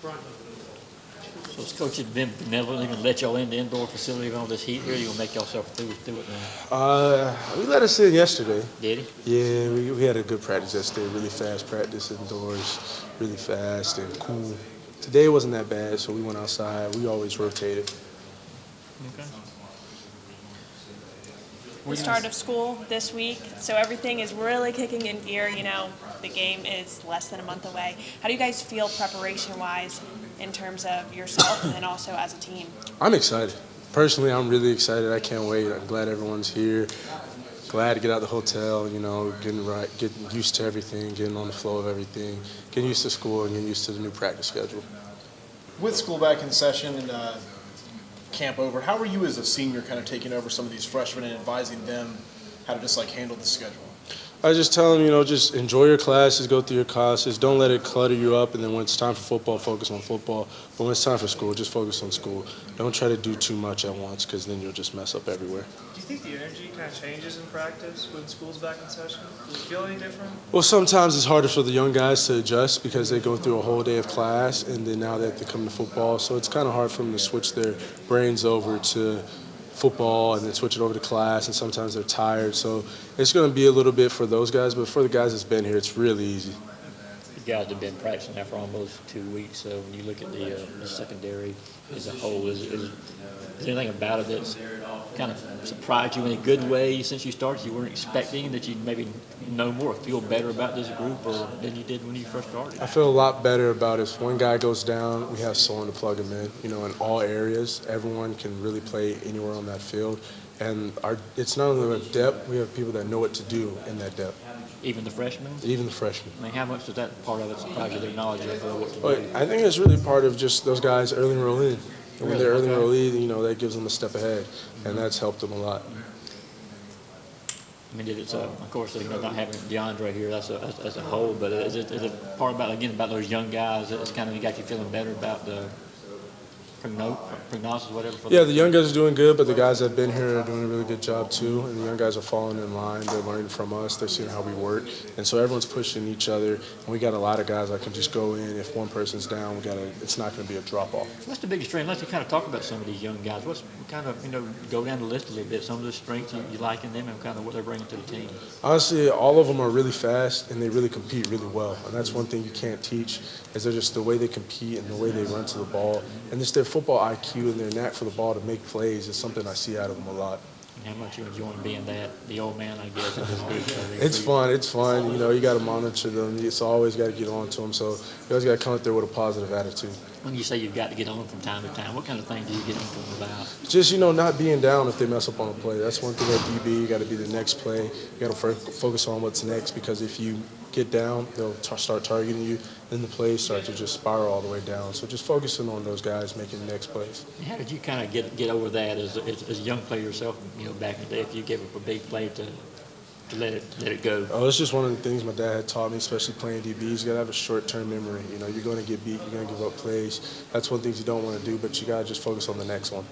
So has Coach been benevolent, even let y'all in the indoor facility with all this heat here? You gonna make yourself through it now? We let us in yesterday. Did he? Yeah, we had a good practice yesterday. Really fast practice indoors, really fast and cool. Today wasn't that bad, so we went outside. We always rotated. Okay. The start of school this week, so everything is really kicking in gear. You know, the game is less than a month away. How do you guys feel preparation-wise in terms of yourself and then also as a team? I'm excited. Personally, I'm really excited. I can't wait. I'm glad everyone's here. Glad to get out of the hotel, you know, getting used to everything, getting on the flow of everything, getting used to school and getting used to the new practice schedule. With school back in session and camp over, how are you as a senior kind of taking over some of these freshmen and advising them how to just like handle the schedule? I just tell them, you know, just enjoy your classes, go through your classes. Don't let it clutter you up, and then when it's time for football, focus on football. But when it's time for school, just focus on school. Don't try to do too much at once, because then you'll just mess up everywhere. Do you think the energy kind of changes in practice when school's back in session? Does it feel any different? Well, sometimes it's harder for the young guys to adjust because they go through a whole day of class, and then now they have to come to football. So it's kind of hard for them to switch their brains over to football and then switch it over to class, and sometimes they're tired. So it's going to be a little bit for those guys, but for the guys that's been here, it's really easy. You guys have been practicing now for almost 2 weeks, so when you look at the secondary as a whole, is there anything about it that's kind of surprised you in a good way since you started? You weren't expecting that you'd maybe know more, feel better about this group than you did when you first started? I feel a lot better about if one guy goes down, we have someone to plug him in. You know, in all areas, everyone can really play anywhere on that field. And it's not only with depth, we have people that know what to do in that depth. Even the freshmen? Even the freshmen. I mean, how much does that part of it surprise you, their knowledge of what to do? I think it's really part of just those guys early enroll in. And when they're early enroll in, you know, that gives them a step ahead, and that's helped them a lot. I mean, of course, you know, not having DeAndre here, that's a whole, but is it part about those young guys that's kind of got you feeling better about the prognosis, whatever? Yeah, the young guys are doing good, but the guys that have been here are doing a really good job too. And the young guys are falling in line. They're learning from us. They're seeing how we work. And so everyone's pushing each other. And we got a lot of guys that can just go in. If one person's down, it's not going to be a drop-off. What's the biggest strength? Let's kind of talk about some of these young guys. What's kind of, you know, go down the list a little bit, some of the strengths you like in them and kind of what they're bringing to the team? Honestly, all of them are really fast, and they really compete really well. And that's one thing you can't teach, is they're just the way they compete and the way they run to the ball. And just their football IQ and their knack for the ball to make plays is something I see out of them a lot. How much you enjoying being the old man, I guess, in this group? It's fun. You know, you got to monitor them. It's always got to get on to them. So you always got to come up there with a positive attitude. When you say you've got to get on from time to time, what kind of things do you get on to them about? Just, you know, not being down if they mess up on a play. That's one thing at DB. You got to be the next play. You got to focus on what's next, because if you get down, they'll start targeting you, then the plays start to just spiral all the way down. So just focusing on those guys making the next plays. How did you kind of get over that as a young player yourself? You know, back in the day, if you gave up a big play to let it go. Oh, it's just one of the things my dad had taught me, especially playing DB. You got to have a short-term memory. You know, you're going to get beat, you're going to give up plays. That's one of the things you don't want to do, but you got to just focus on the next one.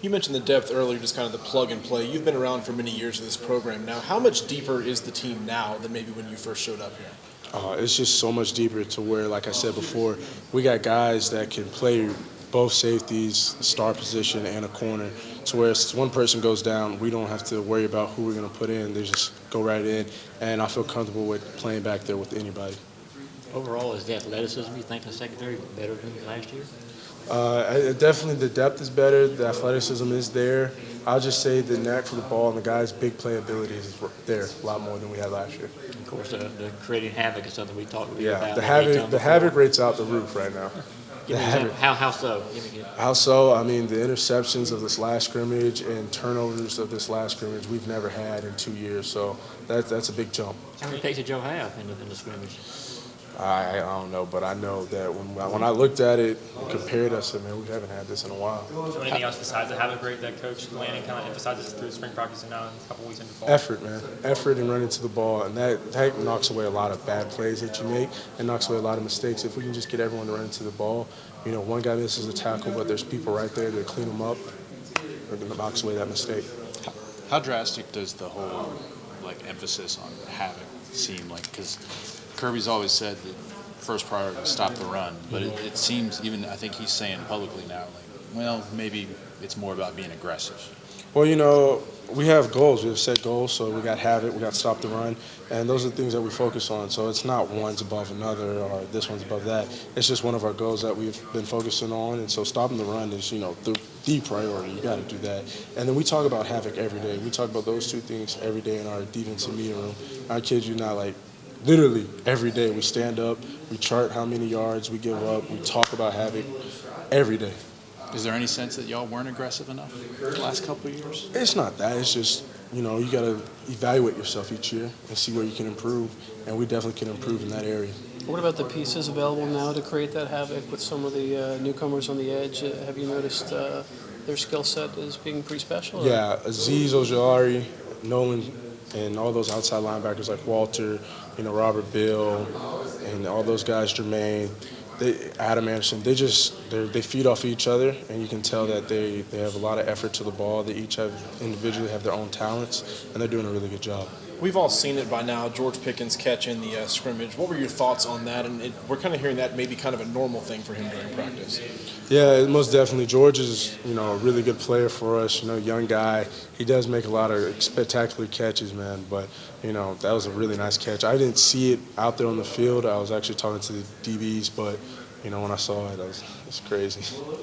You mentioned the depth earlier, just kind of the plug and play. You've been around for many years of this program now. How much deeper is the team now than maybe when you first showed up here? It's just so much deeper to where, like I said before, we got guys that can play both safeties, star position, and a corner, to where if one person goes down, we don't have to worry about who we're going to put in. They just go right in, and I feel comfortable with playing back there with anybody. Overall, is the athleticism, you think, in the secondary better than last year? Definitely the depth is better. The athleticism is there. I'll just say the knack for the ball and the guys' big play ability is there a lot more than we had last year. Of course, the creating havoc is something we talked about. Yeah, the havoc rate's out the roof right now. How so? How so? I mean, the interceptions of this last scrimmage and turnovers of this last scrimmage we've never had in 2 years. So that's a big jump. How many picks did Joe have in the scrimmage? I don't know, but I know that when I looked at it and compared us, man, we haven't had this in a while. Is there anything else besides the havoc rate that Coach Lanning kind of emphasizes through spring practice and now a couple weeks into fall? Effort, man. Effort and running to the ball, and that knocks away a lot of bad plays that you make and knocks away a lot of mistakes. If we can just get everyone to run into the ball, you know, one guy misses a tackle, but there's people right there to clean them up, it knocks away that mistake. How drastic does the whole emphasis on havoc seem like? Because Kirby's always said that first priority to stop the run, but it seems, even I think he's saying publicly now, like, well, maybe it's more about being aggressive. Well, you know, we have goals. We have set goals. So we got HAVOC, we got stop the run, and those are the things that we focus on. So it's not one's above another or this one's above that. It's just one of our goals that we've been focusing on. And so stopping the run is, you know, the priority. You got to do that. And then we talk about HAVOC every day. We talk about those two things every day in our defensive meeting room. I kid you not, like literally every day we stand up, we chart how many yards we give up, we talk about HAVOC every day. Is there any sense that y'all weren't aggressive enough the last couple of years? It's not that. It's just, you know, you got to evaluate yourself each year and see where you can improve, and we definitely can improve in that area. What about the pieces available now to create that havoc with some of the newcomers on the edge? Have you noticed their skill set is being pretty special? Yeah, Aziz Ojari, Nolan, and all those outside linebackers like Walter, you know, Robert Bill, and all those guys, Jermaine, Adam Anderson, they feed off each other, and you can tell that they have a lot of effort to the ball. They each individually have their own talents, and they're doing a really good job. We've all seen it by now, George Pickens catch in the scrimmage. What were your thoughts on that? And we're kind of hearing that maybe kind of a normal thing for him during practice. Yeah, most definitely. George is, you know, a really good player for us, you know, young guy. He does make a lot of spectacular catches, man, but, you know, that was a really nice catch. I didn't see it out there on the field. I was actually talking to the DBs, but, you know, when I saw it, it's crazy.